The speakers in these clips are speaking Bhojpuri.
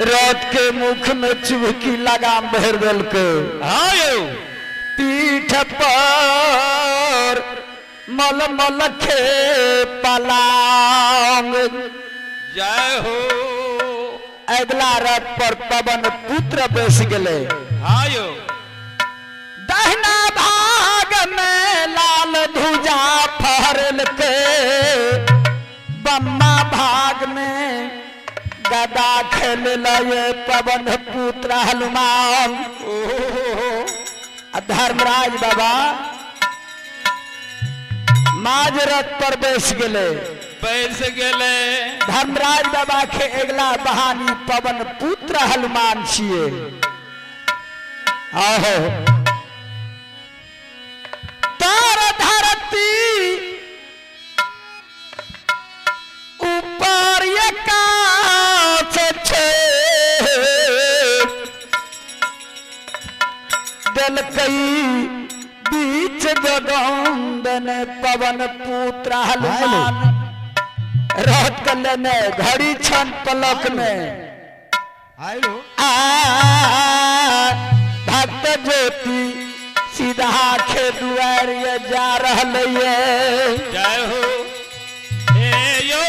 रात के मुख में चुबकी लगाम भर दल के पीठ पर मल मल खे पलांग। जय हो। अगला रथ पर पवन पुत्र बैस गए। दहना भाग में लाल ध्वजा फहरल के, बम्मा भाग में गदा खेल लये पवन पुत्र हनुमान। धर्मराज बाबा माज रथ पर बैस गए। धर्मराज बाबा के अगला बहानी पवन पुत्र हनुमान छिए। आहो तार धरती ऊपर दल कई बीच गगन पवन पुत्र हनुमान। रात कल्याण घड़ी छन पलक में भक्त ज्योति सीधा खे दुआर जा रही है। जय हो। यो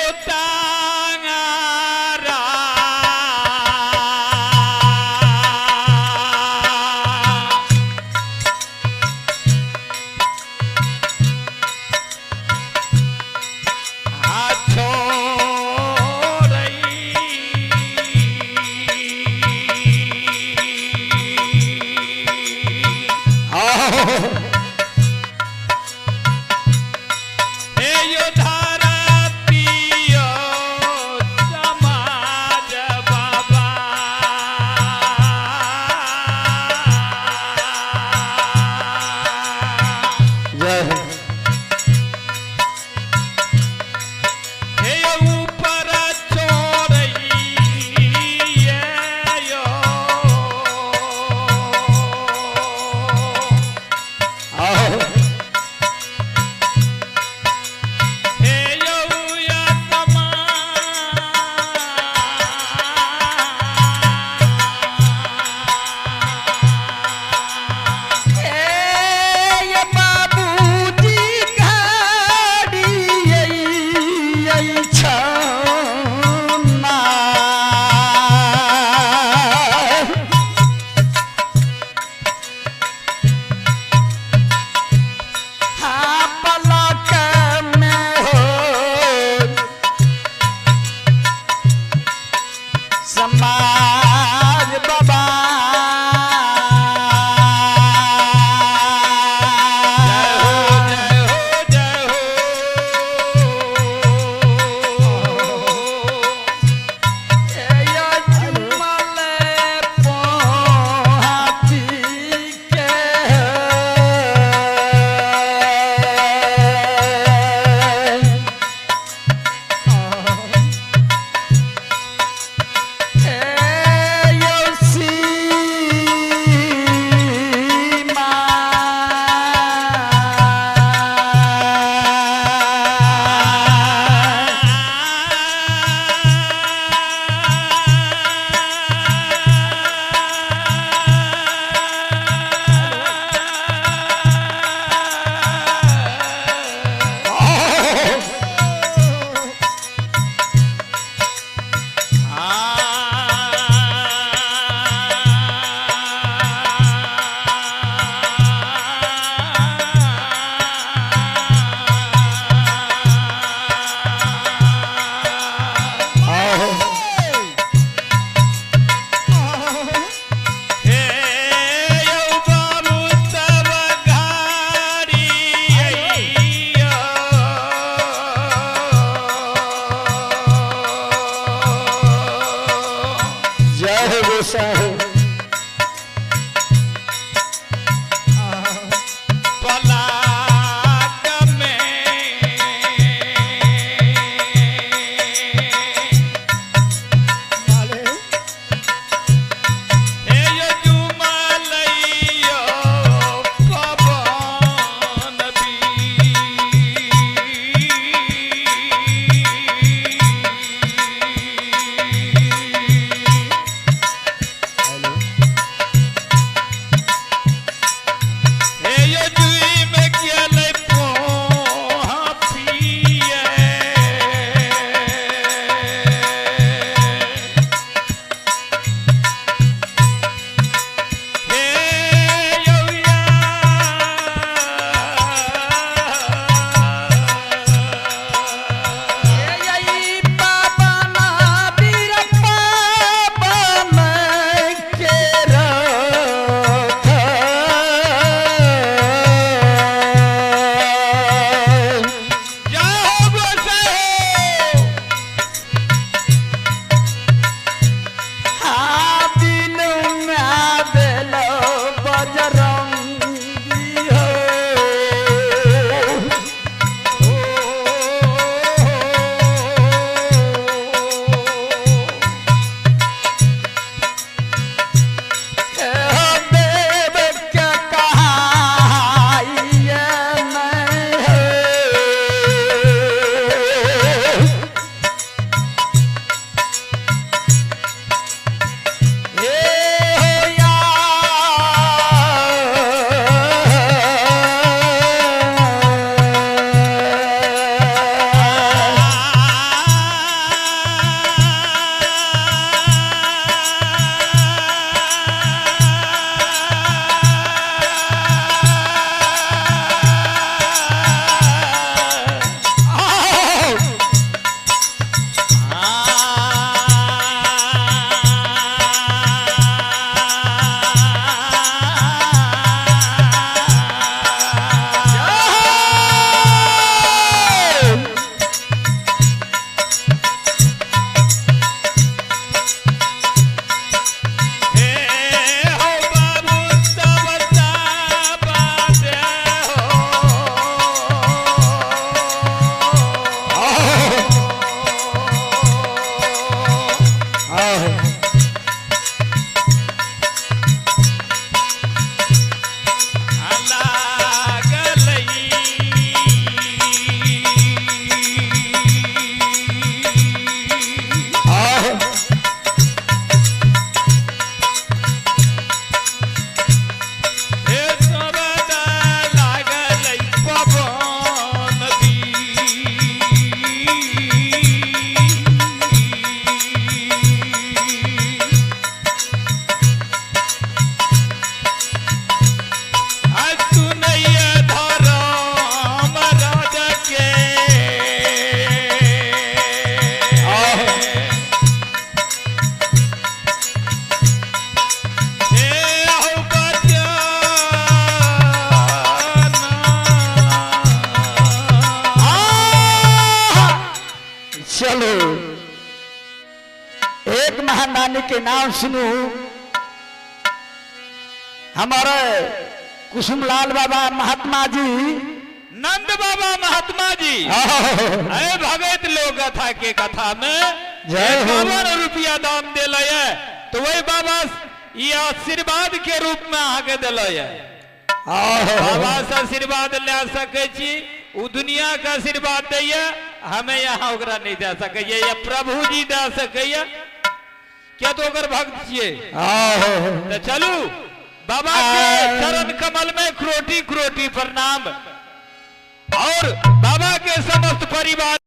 एक महादानी के नाम सुनू, हमारे कुसुमलाल बाबा महात्मा जी, नंद बाबा महात्मा जी, अरे भगत लोग कथा के कथा में जय हो। 51 रुपया दाम दिल तो वही बाबा ये आशीर्वाद के रूप में आगे दिल बाबा से आशीर्वाद ले सके छी, उ दुनिया का आशीर्वाद दैया, हमें यहाँ ओकरा नहीं दे सके, ये प्रभु जी दे सके, क्या तो ओकर भक्त छिए। तो चलू बाबा के चरण कमल में क्रोटी क्रोटी प्रणाम, और बाबा के समस्त परिवार